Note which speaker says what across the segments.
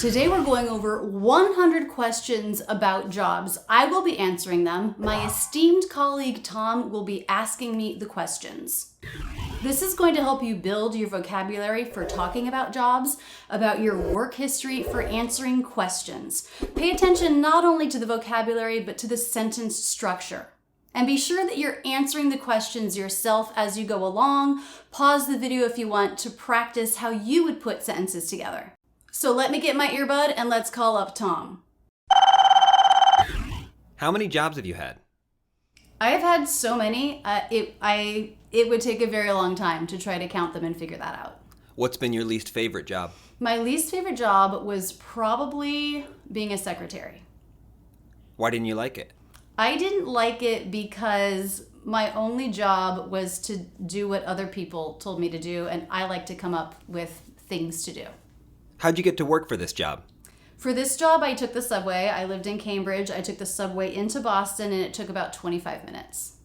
Speaker 1: Today we're going over 100 questions about jobs. I will be answering them. My esteemed colleague Tom will be asking me the questions. This is going to help you build your vocabulary for talking about jobs, about your work history for answering questions. Pay attention not only to the vocabulary, but to the sentence structure. And be sure that you're answering the questions yourself as you go along. Pause the video if you want to practice how you would put sentences together. So let me get my earbud and let's call up Tom.
Speaker 2: How many jobs have you had?
Speaker 1: I have had so many, it would take a very long time to try to count them and figure that out.
Speaker 2: What's been your least favorite job?
Speaker 1: My least favorite job was probably being a secretary.
Speaker 2: Why didn't you like it?
Speaker 1: I didn't like it because my only job was to do what other people told me to do, and I like to come up with things to do.
Speaker 2: How'd you get to work for this job?
Speaker 1: For this job, I took the subway. I lived in Cambridge. I took the subway into Boston, and it took about 25 minutes.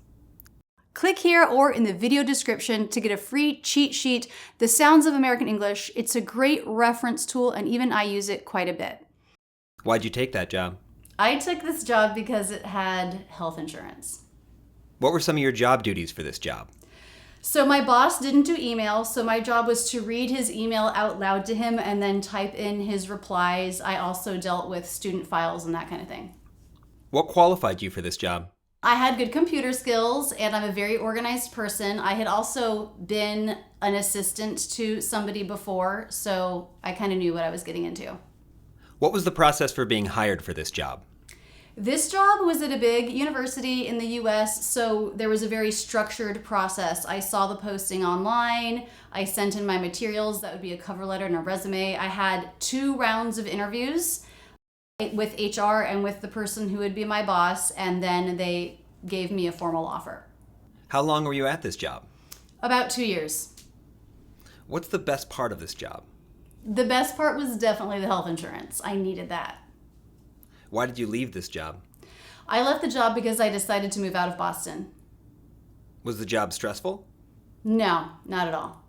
Speaker 1: Click here or in the video description to get a free cheat sheet, The Sounds of American English. It's a great reference tool, and even I use it quite a bit.
Speaker 2: Why'd you take that job?
Speaker 1: I took this job because it had health insurance.
Speaker 2: What were some of your job duties for this job?
Speaker 1: So my boss didn't do email, so my job was to read his email out loud to him and then type in his replies. I also dealt with student files and that kind of thing.
Speaker 2: What qualified you for this job?
Speaker 1: I had good computer skills and I'm a very organized person. I had also been an assistant to somebody before, so I kind of knew what I was getting into.
Speaker 2: What was the process for being hired for this job?
Speaker 1: This job was at a big university in the US, so there was a very structured process. I saw the posting online, I sent in my materials, that would be a cover letter and a resume. I had 2 rounds of interviews with HR and with the person who would be my boss, and then they gave me a formal offer.
Speaker 2: How long were you at this job?
Speaker 1: About 2 years.
Speaker 2: What's the best part of this job?
Speaker 1: The best part was definitely the health insurance. I needed that.
Speaker 2: Why did you leave this job?
Speaker 1: I left the job because I decided to move out of Boston.
Speaker 2: Was the job stressful?
Speaker 1: No, not at all.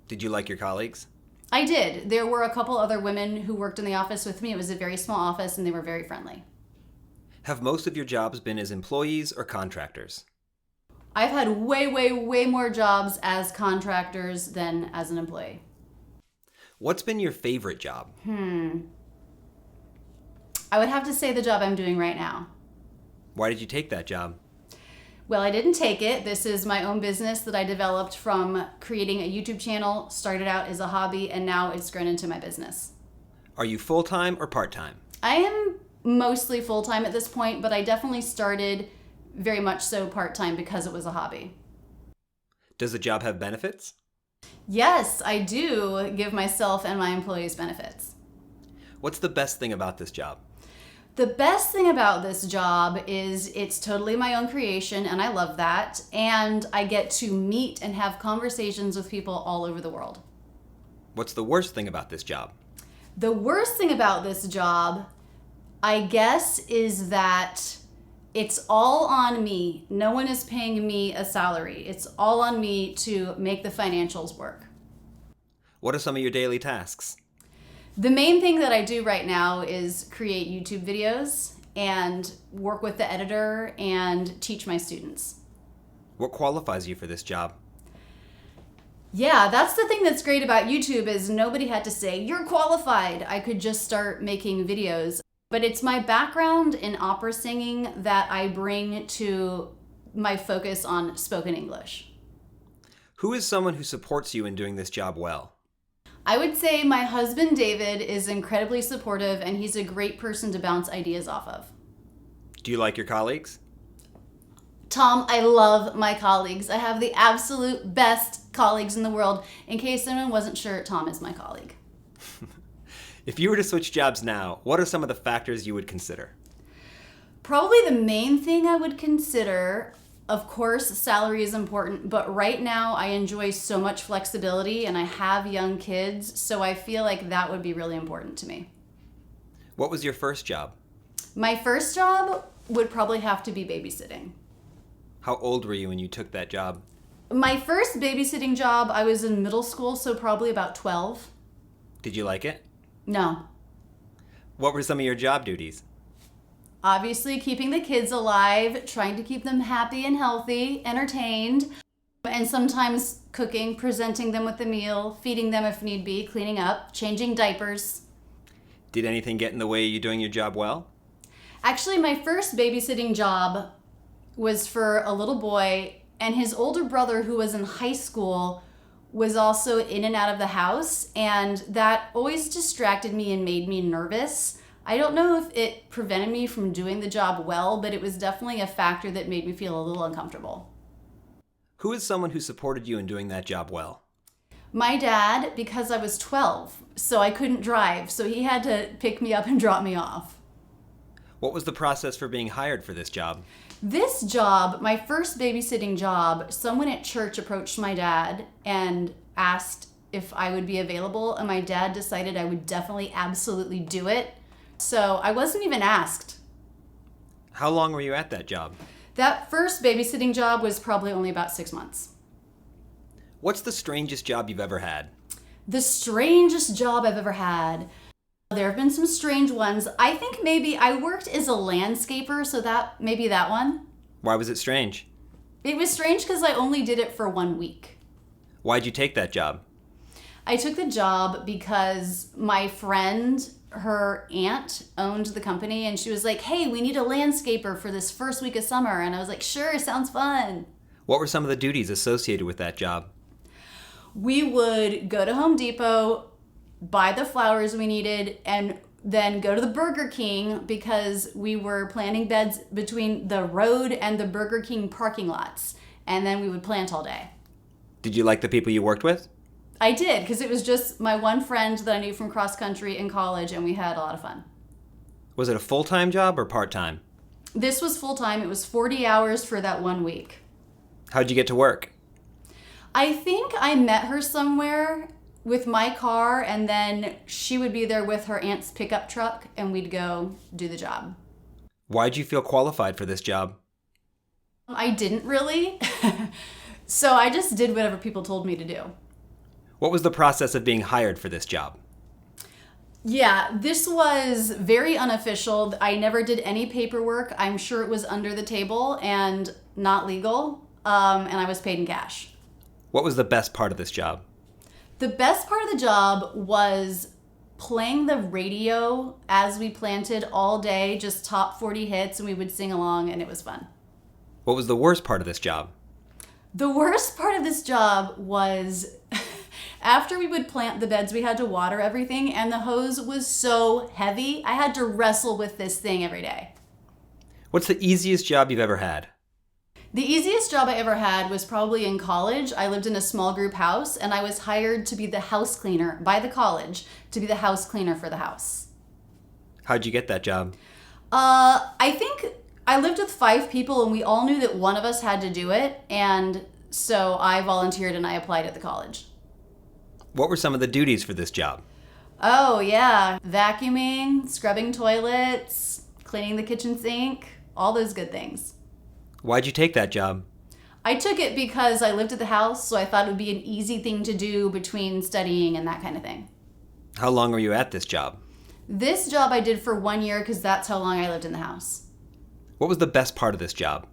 Speaker 2: Did you like your colleagues?
Speaker 1: I did. There were a couple other women who worked in the office with me. It was a very small office and they were very friendly.
Speaker 2: Have most of your jobs been as employees or contractors?
Speaker 1: I've had way more jobs as contractors than as an employee.
Speaker 2: What's been your favorite job?
Speaker 1: I would have to say the job I'm doing right now.
Speaker 2: Why did you take that job?
Speaker 1: Well, I didn't take it. This is my own business that I developed from creating a YouTube channel, started out as a hobby, and now it's grown into my business.
Speaker 2: Are you full-time or part-time?
Speaker 1: I am mostly full-time at this point, but I definitely started very much so part-time because it was a hobby.
Speaker 2: Does the job have benefits?
Speaker 1: Yes, I do give myself and my employees benefits.
Speaker 2: What's the best thing about this job?
Speaker 1: The best thing about this job is it's totally my own creation, and I love that. And I get to meet and have conversations with people all over the world.
Speaker 2: What's the worst thing about this job?
Speaker 1: The worst thing about this job, I guess, is that it's all on me. No one is paying me a salary. It's all on me to make the financials work.
Speaker 2: What are some of your daily tasks?
Speaker 1: The main thing that I do right now is create YouTube videos and work with the editor and teach my students.
Speaker 2: What qualifies you for this job?
Speaker 1: Yeah, that's the thing that's great about YouTube is nobody had to say, you're qualified. I could just start making videos. But it's my background in opera singing that I bring to my focus on spoken English.
Speaker 2: Who is someone who supports you in doing this job well?
Speaker 1: I would say my husband, David, is incredibly supportive and he's a great person to bounce ideas off of.
Speaker 2: Do you like your colleagues?
Speaker 1: Tom, I love my colleagues. I have the absolute best colleagues in the world. In case anyone wasn't sure, Tom is my colleague.
Speaker 2: If you were to switch jobs now, what are some of the factors you would consider?
Speaker 1: Probably the main thing I would consider, of course, salary is important, but right now I enjoy so much flexibility and I have young kids, so I feel like that would be really important to me.
Speaker 2: What was your first job?
Speaker 1: My first job would probably have to be babysitting.
Speaker 2: How old were you when you took that job?
Speaker 1: My first babysitting job, I was in middle school, so probably about 12.
Speaker 2: Did you like it?
Speaker 1: No.
Speaker 2: What were some of your job duties?
Speaker 1: Obviously, keeping the kids alive, trying to keep them happy and healthy, entertained, and sometimes cooking, presenting them with a meal, feeding them if need be, cleaning up, changing diapers.
Speaker 2: Did anything get in the way of you doing your job well?
Speaker 1: Actually, my first babysitting job was for a little boy, and his older brother, who was in high school, was also in and out of the house, and that always distracted me and made me nervous. I don't know if it prevented me from doing the job well, but it was definitely a factor that made me feel a little uncomfortable.
Speaker 2: Who is someone who supported you in doing that job well?
Speaker 1: My dad, because I was 12, so I couldn't drive, so he had to pick me up and drop me off.
Speaker 2: What was the process for being hired for this job?
Speaker 1: This job, my first babysitting job, someone at church approached my dad and asked if I would be available, and my dad decided I would definitely absolutely do it. So I wasn't even asked.
Speaker 2: How long were you at that job?
Speaker 1: That first babysitting job was probably only about 6 months.
Speaker 2: What's the strangest job you've ever had?
Speaker 1: The strangest job I've ever had. There have been some strange ones. I think maybe I worked as a landscaper, so maybe that one.
Speaker 2: Why was it strange?
Speaker 1: It was strange because I only did it for 1 week.
Speaker 2: Why'd you take that job?
Speaker 1: I took the job because my friend, her aunt, owned the company, and she was like, hey, we need a landscaper for this first week of summer. And I was like, sure, sounds fun.
Speaker 2: What were some of the duties associated with that job?
Speaker 1: We would go to Home Depot, buy the flowers we needed, and then go to the Burger King because we were planting beds between the road and the Burger King parking lots. And then we would plant all day.
Speaker 2: Did you like the people you worked with?
Speaker 1: I did, because it was just my one friend that I knew from cross country in college, and we had a lot of fun.
Speaker 2: Was it a full-time job or part-time?
Speaker 1: This was full-time. It was 40 hours for that 1 week.
Speaker 2: How'd you get to work?
Speaker 1: I think I met her somewhere with my car, and then she would be there with her aunt's pickup truck, and we'd go do the job.
Speaker 2: Why'd you feel qualified for this job?
Speaker 1: I didn't really. So I just did whatever people told me to do.
Speaker 2: What was the process of being hired for this job?
Speaker 1: Yeah, this was very unofficial. I never did any paperwork. I'm sure it was under the table and not legal, and I was paid in cash.
Speaker 2: What was the best part of this job?
Speaker 1: The best part of the job was playing the radio as we planted all day, just top 40 hits, and we would sing along, and it was fun.
Speaker 2: What was the worst part of this job?
Speaker 1: The worst part of this job was after we would plant the beds, we had to water everything, and the hose was so heavy, I had to wrestle with this thing every day.
Speaker 2: What's the easiest job you've ever had?
Speaker 1: The easiest job I ever had was probably in college. I lived in a small group house, and I was hired to be the house cleaner by the college, to be the house cleaner for the house.
Speaker 2: How'd you get that job?
Speaker 1: I think I lived with 5 people, and we all knew that one of us had to do it, and so I volunteered and I applied at the college.
Speaker 2: What were some of the duties for this job?
Speaker 1: Oh, yeah. Vacuuming, scrubbing toilets, cleaning the kitchen sink, all those good things.
Speaker 2: Why'd you take that job?
Speaker 1: I took it because I lived at the house, so I thought it would be an easy thing to do between studying and that kind of thing.
Speaker 2: How long were you at this job?
Speaker 1: This job I did for 1 year because that's how long I lived in the house.
Speaker 2: What was the best part of this job?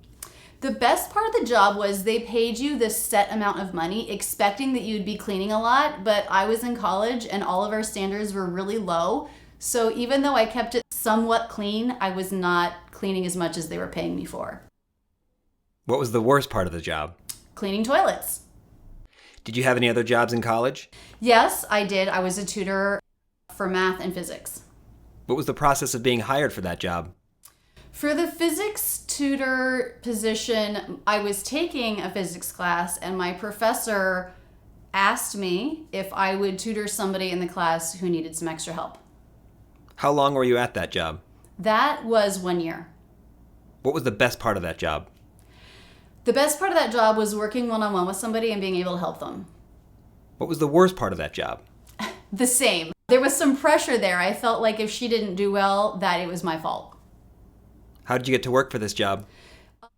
Speaker 1: The best part of the job was they paid you this set amount of money, expecting that you'd be cleaning a lot, but I was in college and all of our standards were really low. So even though I kept it somewhat clean, I was not cleaning as much as they were paying me for.
Speaker 2: What was the worst part of the job?
Speaker 1: Cleaning toilets.
Speaker 2: Did you have any other jobs in college?
Speaker 1: Yes, I did. I was a tutor for math and physics.
Speaker 2: What was the process of being hired for that job?
Speaker 1: For the physics tutor position, I was taking a physics class, and my professor asked me if I would tutor somebody in the class who needed some extra help.
Speaker 2: How long were you at that job?
Speaker 1: That was 1 year.
Speaker 2: What was the best part of that job?
Speaker 1: The best part of that job was working one-on-one with somebody and being able to help them.
Speaker 2: What was the worst part of that job?
Speaker 1: The same. There was some pressure there. I felt like if she didn't do well, that it was my fault.
Speaker 2: How did you get to work for this job?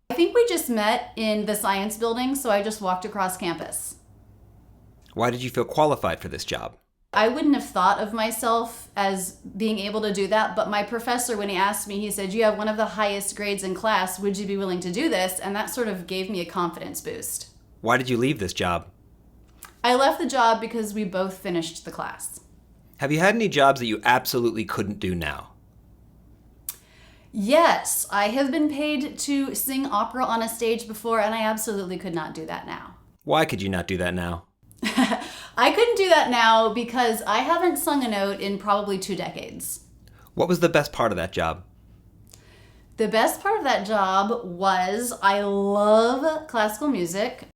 Speaker 1: I think we just met in the science building, so I just walked across campus.
Speaker 2: Why did you feel qualified for this job?
Speaker 1: I wouldn't have thought of myself as being able to do that, but my professor, when he asked me, he said, "You have one of the highest grades in class. Would you be willing to do this?" And that sort of gave me a confidence boost.
Speaker 2: Why did you leave this job?
Speaker 1: I left the job because we both finished the class.
Speaker 2: Have you had any jobs that you absolutely couldn't do now?
Speaker 1: Yes, I have been paid to sing opera on a stage before, and I absolutely could not do that now.
Speaker 2: Why could you not do that now?
Speaker 1: I couldn't do that now because I haven't sung a note in probably 2 decades.
Speaker 2: What was the best part of that job?
Speaker 1: The best part of that job was I love classical music.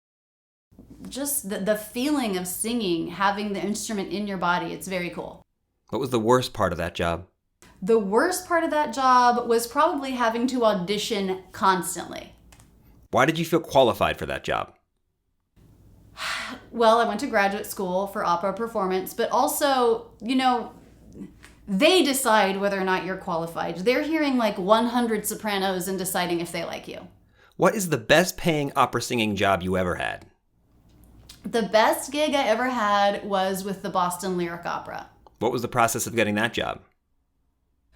Speaker 1: Just the feeling of singing, having the instrument in your body, it's very cool.
Speaker 2: What was the worst part of that job?
Speaker 1: The worst part of that job was probably having to audition constantly.
Speaker 2: Why did you feel qualified for that job?
Speaker 1: Well, I went to graduate school for opera performance, but also, they decide whether or not you're qualified. They're hearing like 100 sopranos and deciding if they like you.
Speaker 2: What is the best paying opera singing job you ever had?
Speaker 1: The best gig I ever had was with the Boston Lyric Opera.
Speaker 2: What was the process of getting that job?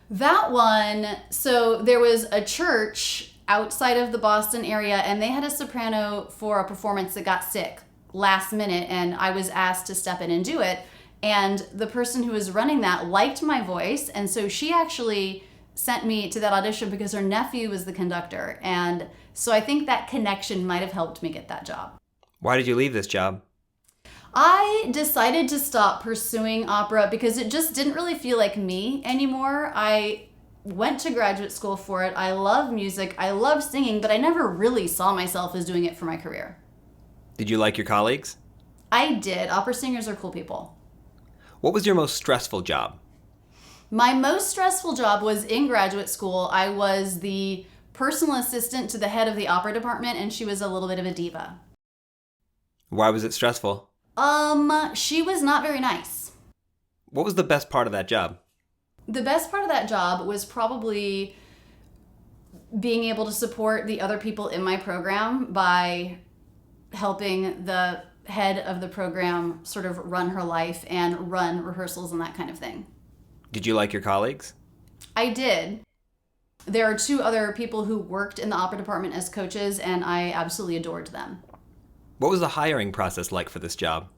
Speaker 1: That one, so there was a church outside of the Boston area, and they had a soprano for a performance that got sick last minute, and I was asked to step in and do it. And the person who was running that liked my voice, and so she actually sent me to that audition because her nephew was the conductor. And so I think that connection might have helped me get that job.
Speaker 2: Why did you leave this job?
Speaker 1: I decided to stop pursuing opera because it just didn't really feel like me anymore. I went to graduate school for it. I love music. I love singing, but I never really saw myself as doing it for my career.
Speaker 2: Did you like your colleagues?
Speaker 1: I did. Opera singers are cool people.
Speaker 2: What was your most stressful job?
Speaker 1: My most stressful job was in graduate school. I was the personal assistant to the head of the opera department, and she was a little bit of a diva.
Speaker 2: Why was it stressful?
Speaker 1: She was not very nice.
Speaker 2: What was the best part of that job?
Speaker 1: The best part of that job was probably being able to support the other people in my program by helping the head of the program sort of run her life and run rehearsals and that kind of thing.
Speaker 2: Did you like your colleagues?
Speaker 1: I did. There are 2 other people who worked in the opera department as coaches, and I absolutely adored them.
Speaker 2: What was the hiring process like for this job?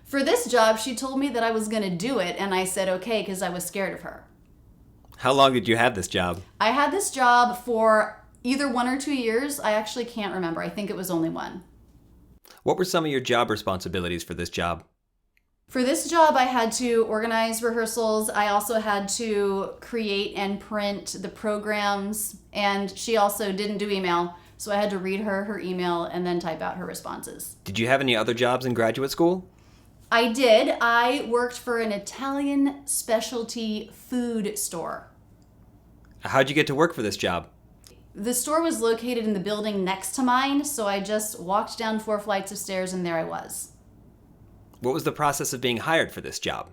Speaker 1: For this job, she told me that I was going to do it, and I said okay because I was scared of her.
Speaker 2: How long did you have this job?
Speaker 1: I had this job for either 1 or 2 years. I actually can't remember. I think it was only 1.
Speaker 2: What were some of your job responsibilities for this job?
Speaker 1: For this job, I had to organize rehearsals. I also had to create and print the programs, and she also didn't do email, so I had to read her email and then type out her responses.
Speaker 2: Did you have any other jobs in graduate school?
Speaker 1: I did. I worked for an Italian specialty food store.
Speaker 2: How'd you get to work for this job?
Speaker 1: The store was located in the building next to mine, so I just walked down 4 flights of stairs and there I was.
Speaker 2: What was the process of being hired for this job?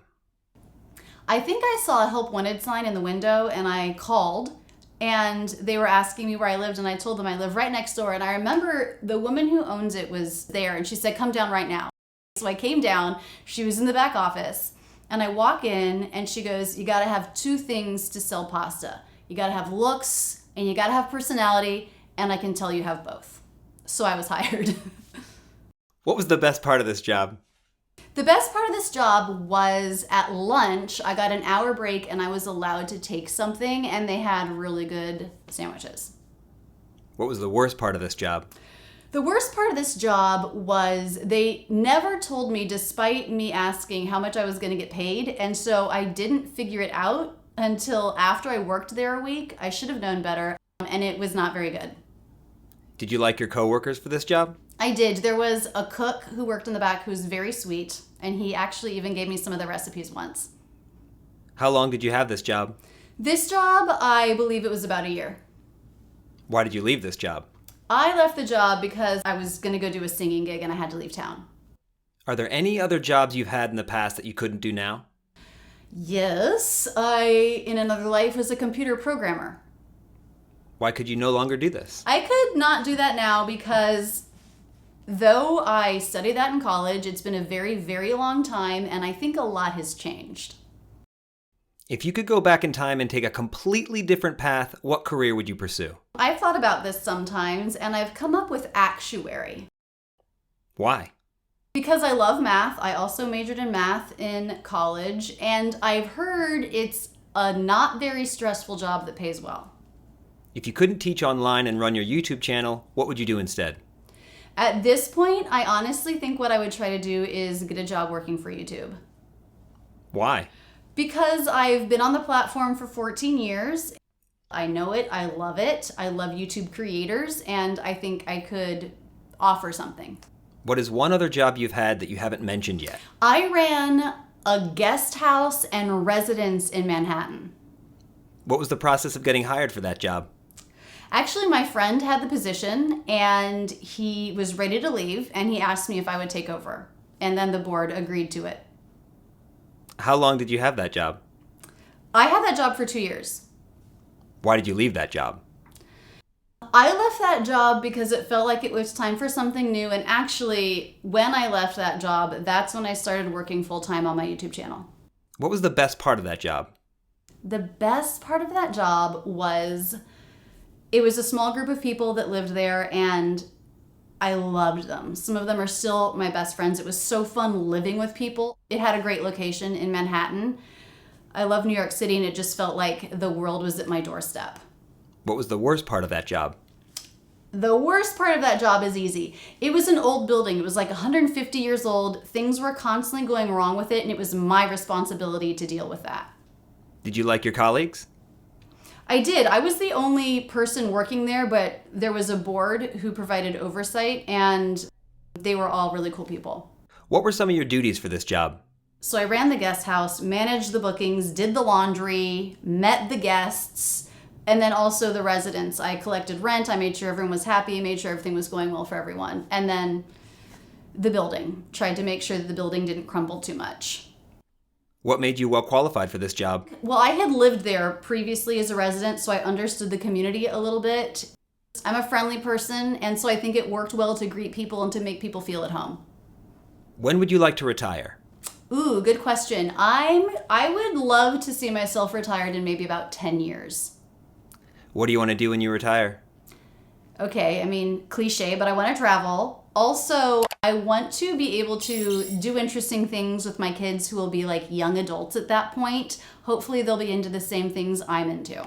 Speaker 1: I think I saw a help wanted sign in the window and I called, and they were asking me where I lived, and I told them I live right next door. And I remember the woman who owns it was there, and she said, "Come down right now." So I came down. She was in the back office, and I walk in and she goes, "You got to have 2 things to sell pasta. You got to have looks and you got to have personality, and I can tell you have both." So I was hired.
Speaker 2: What was the best part of this job?
Speaker 1: The best part of this job was at lunch, I got an hour break and I was allowed to take something, and they had really good sandwiches.
Speaker 2: What was the worst part of this job?
Speaker 1: The worst part of this job was they never told me, despite me asking how much I was going to get paid, and so I didn't figure it out until after I worked there a week. I should have known better, and it was not very good.
Speaker 2: Did you like your coworkers for this job?
Speaker 1: I did. There was a cook who worked in the back who was very sweet, and he actually even gave me some of the recipes once.
Speaker 2: How long did you have this job?
Speaker 1: This job, I believe it was about a year.
Speaker 2: Why did you leave this job?
Speaker 1: I left the job because I was going to go do a singing gig and I had to leave town.
Speaker 2: Are there any other jobs you've had in the past that you couldn't do now?
Speaker 1: Yes, I, in another life, was a computer programmer.
Speaker 2: Why could you no longer do this?
Speaker 1: I could not do that now because Though I studied that in college, it's been a very, very long time, and I think a lot has changed.
Speaker 2: If you could go back in time and take a completely different path, what career would you pursue?
Speaker 1: I've thought about this sometimes, and I've come up with actuary.
Speaker 2: Why?
Speaker 1: Because I love math. I also majored in math in college, and I've heard it's a not very stressful job that pays well.
Speaker 2: If you couldn't teach online and run your YouTube channel, what would you do instead?
Speaker 1: At this point, I honestly think what I would try to do is get a job working for YouTube.
Speaker 2: Why?
Speaker 1: Because I've been on the platform for 14 years. I know it. I love it. I love YouTube creators, and I think I could offer something.
Speaker 2: What is one other job you've had that you haven't mentioned yet?
Speaker 1: I ran a guest house and residence in Manhattan.
Speaker 2: What was the process of getting hired for that job?
Speaker 1: Actually, my friend had the position and he was ready to leave, and he asked me if I would take over. And then the board agreed to it.
Speaker 2: How long did you have that job?
Speaker 1: I had that job for 2 years.
Speaker 2: Why did you leave that job?
Speaker 1: I left that job because it felt like it was time for something new. And actually, when I left that job, that's when I started working full-time on my YouTube channel.
Speaker 2: What was the best part of that job?
Speaker 1: The best part of that job was it was a small group of people that lived there, and I loved them. Some of them are still my best friends. It was so fun living with people. It had a great location in Manhattan. I love New York City, and it just felt like the world was at my doorstep.
Speaker 2: What was the worst part of that job?
Speaker 1: The worst part of that job is easy. It was an old building. It was like 150 years old. Things were constantly going wrong with it, and it was my responsibility to deal with that.
Speaker 2: Did you like your colleagues?
Speaker 1: I did. I was the only person working there, but there was a board who provided oversight, and they were all really cool people.
Speaker 2: What were some of your duties for this job?
Speaker 1: So I ran the guest house, managed the bookings, did the laundry, met the guests, and then also the residents. I collected rent. I made sure everyone was happy, made sure everything was going well for everyone. And then the building. Tried to make sure that the building didn't crumble too much.
Speaker 2: What made you well qualified for this job?
Speaker 1: Well, I had lived there previously as a resident, so I understood the community a little bit. I'm a friendly person, and so I think it worked well to greet people and to make people feel at home.
Speaker 2: When would you like to retire?
Speaker 1: Ooh, good question. I would love to see myself retired in maybe about 10 years.
Speaker 2: What do you want to do when you retire?
Speaker 1: Okay, I mean, cliche, but I want to travel. Also, I want to be able to do interesting things with my kids who will be like young adults at that point. Hopefully they'll be into the same things I'm into.